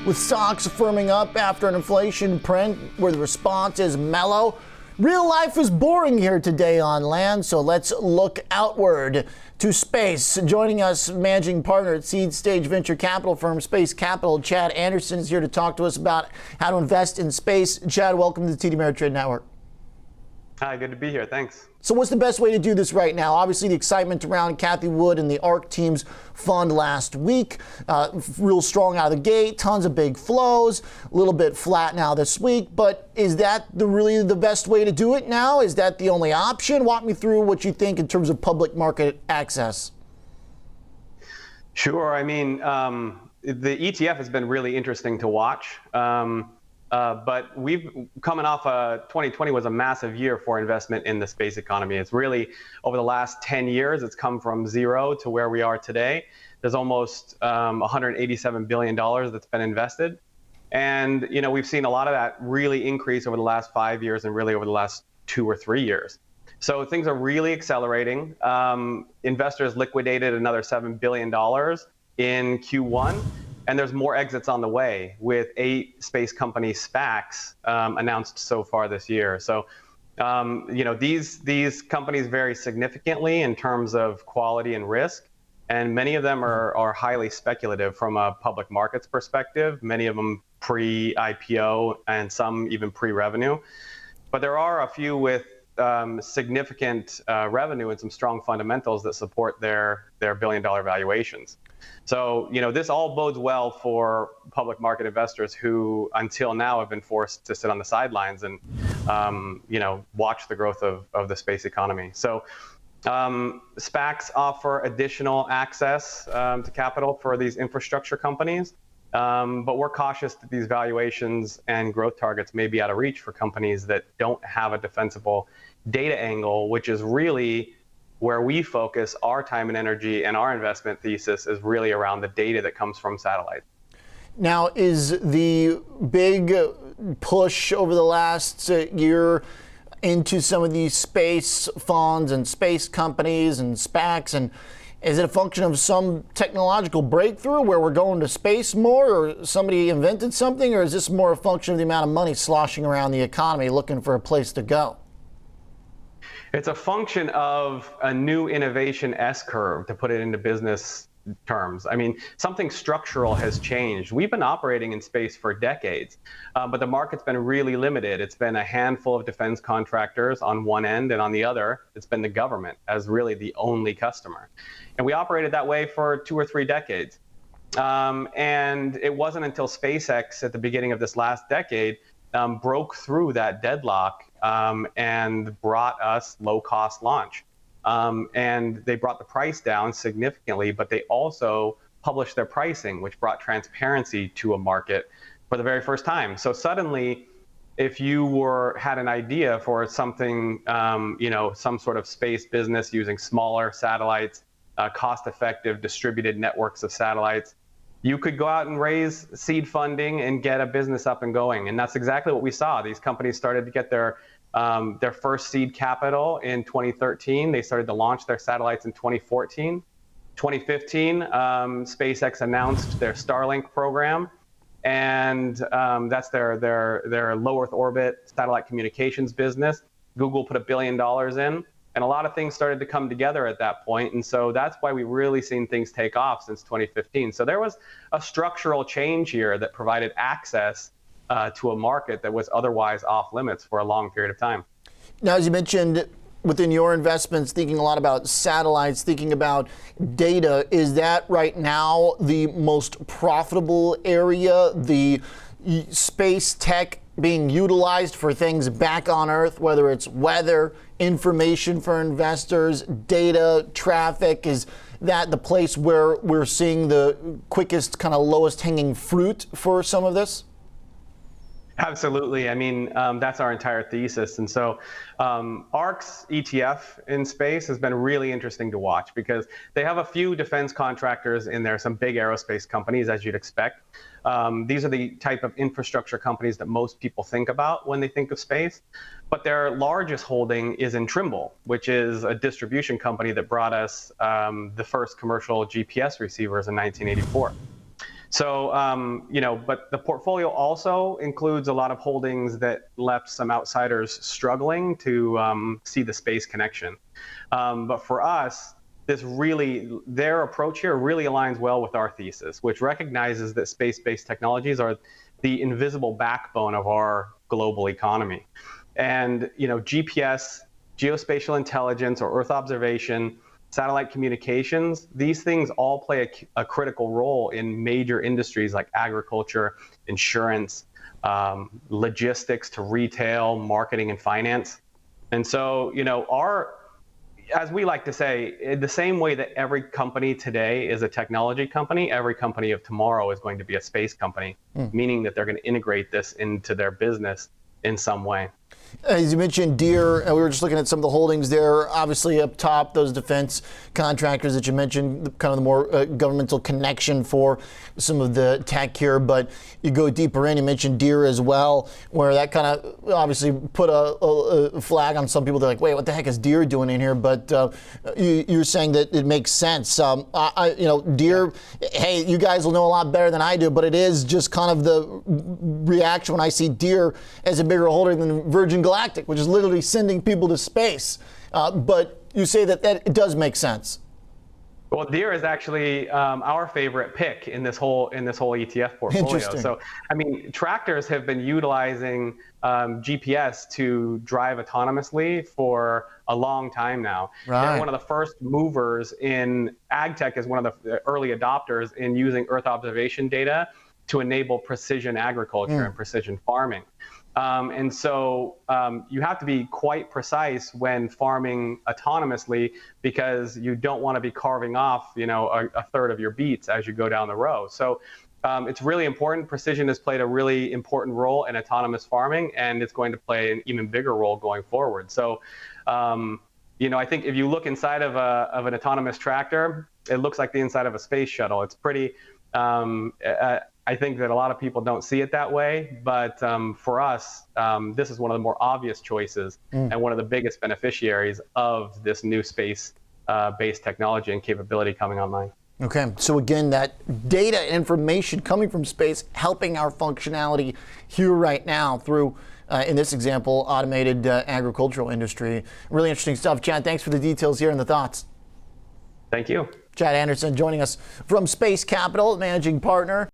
with stocks firming up after an inflation print where the response is mellow. Real life is boring here today on land, so let's look outward to space. Joining us, managing partner at seed stage venture capital firm Space Capital, Chad Anderson, is here to talk to us about how to invest in space. Chad, welcome to the TD Ameritrade Network. Hi, good to be here. Thanks. So what's the best way to do this right now? Obviously, the excitement around Cathie Wood and the ARC team's fund last week, real strong out of the gate, tons of big flows, a little bit flat now this week. But is that really the best way to do it now? Is that the only option? Walk me through what you think in terms of public market access. Sure. I mean, the ETF has been really interesting to watch. But we've coming off 2020 was a massive year for investment in the space economy. It's really over the last 10 years, it's come from zero to where we are today. There's almost $187 billion that's been invested. And, you know, we've seen a lot of that really increase over the last 5 years and really over the last 2 or 3 years. So things are really accelerating. Investors liquidated another $7 billion in Q1. And there's more exits on the way, with 8 space company SPACs announced so far this year. So, you know, these companies vary significantly in terms of quality and risk, and many of them are highly speculative from a public markets perspective. Many of them pre-IPO and some even pre-revenue. But there are a few with significant revenue and some strong fundamentals that support their billion-dollar valuations. So, you know, this all bodes well for public market investors who, until now, have been forced to sit on the sidelines and, you know, watch the growth of the space economy. So, SPACs offer additional access to capital for these infrastructure companies, but we're cautious that these valuations and growth targets may be out of reach for companies that don't have a defensible data angle, which is really where we focus our time and energy, and our investment thesis is really around the data that comes from satellites. Now, is the big push over the last year into some of these space funds and space companies and SPACs, and is it a function of some technological breakthrough where we're going to space more, or somebody invented something, or is this more a function of the amount of money sloshing around the economy looking for a place to go? It's a function of a new innovation S-curve, to put it into business terms. I mean, something structural has changed. We've been operating in space for decades, but the market's been really limited. It's been a handful of defense contractors on one end, and on the other, it's been the government as really the only customer. And we operated that way for 2 or 3 decades. And it wasn't until SpaceX at the beginning of this last decade broke through that deadlock and brought us low-cost launch. And they brought the price down significantly, but they also published their pricing, which brought transparency to a market for the very first time. So suddenly, if you had an idea for something, you know, some sort of space business using smaller satellites, cost-effective distributed networks of satellites, you could go out and raise seed funding and get a business up and going. And that's exactly what we saw. These companies started to get their first seed capital in 2013. They started to launch their satellites in 2014. 2015, SpaceX announced their Starlink program, and that's their low Earth orbit satellite communications business. Google put $1 billion in. And a lot of things started to come together at that point. And so that's why we've really seen things take off since 2015. So there was a structural change here that provided access to a market that was otherwise off limits for a long period of time. Now, as you mentioned, within your investments, thinking a lot about satellites, thinking about data, is that right now the most profitable area, the space tech being utilized for things back on Earth, whether it's weather, information for investors, data, traffic? Is that the place where we're seeing the quickest, kind of lowest hanging fruit for some of this? Absolutely. I mean, that's our entire thesis. And so ARC's ETF in space has been really interesting to watch because they have a few defense contractors in there, some big aerospace companies, as you'd expect. These are the type of infrastructure companies that most people think about when they think of space. But their largest holding is in Trimble, which is a distribution company that brought us the first commercial GPS receivers in 1984. So, but the portfolio also includes a lot of holdings that left some outsiders struggling to see the space connection. But for us, their approach here really aligns well with our thesis, which recognizes that space-based technologies are the invisible backbone of our global economy. And, GPS, geospatial intelligence, or Earth observation, satellite communications, these things all play a critical role in major industries like agriculture, insurance, logistics to retail, marketing, and finance. And so, as we like to say, in the same way that every company today is a technology company, every company of tomorrow is going to be a space company, meaning that they're going to integrate this into their business in some way. As you mentioned, Deere, we were just looking at some of the holdings there. Obviously, up top, those defense contractors that you mentioned, kind of the more governmental connection for some of the tech here. But you go deeper in, you mentioned Deere as well, where that kind of obviously put a flag on some people. They're like, wait, what the heck is Deere doing in here? But you're saying that it makes sense. Deere, hey, you guys will know a lot better than I do, but it is just kind of the reaction when I see Deere as a bigger holder than Virgin Galactic, which is literally sending people to space. But you say that it does make sense. Well, Deere is actually our favorite pick in this whole ETF portfolio. So, tractors have been utilizing GPS to drive autonomously for a long time now. Right. They're one of the first movers in ag tech, is one of the early adopters in using Earth observation data to enable precision agriculture and precision farming. And so you have to be quite precise when farming autonomously, because you don't want to be carving off, a third of your beets as you go down the row. So it's really important. Precision has played a really important role in autonomous farming, and it's going to play an even bigger role going forward. So, I think if you look inside of an autonomous tractor, it looks like the inside of a space shuttle. It's pretty. I think that a lot of people don't see it that way, but for us, this is one of the more obvious choices and one of the biggest beneficiaries of this new space-based technology and capability coming online. Okay, so again, that data information coming from space helping our functionality here right now through, in this example, automated agricultural industry. Really interesting stuff. Chad, thanks for the details here and the thoughts. Thank you. Chad Anderson joining us from Space Capital, managing partner.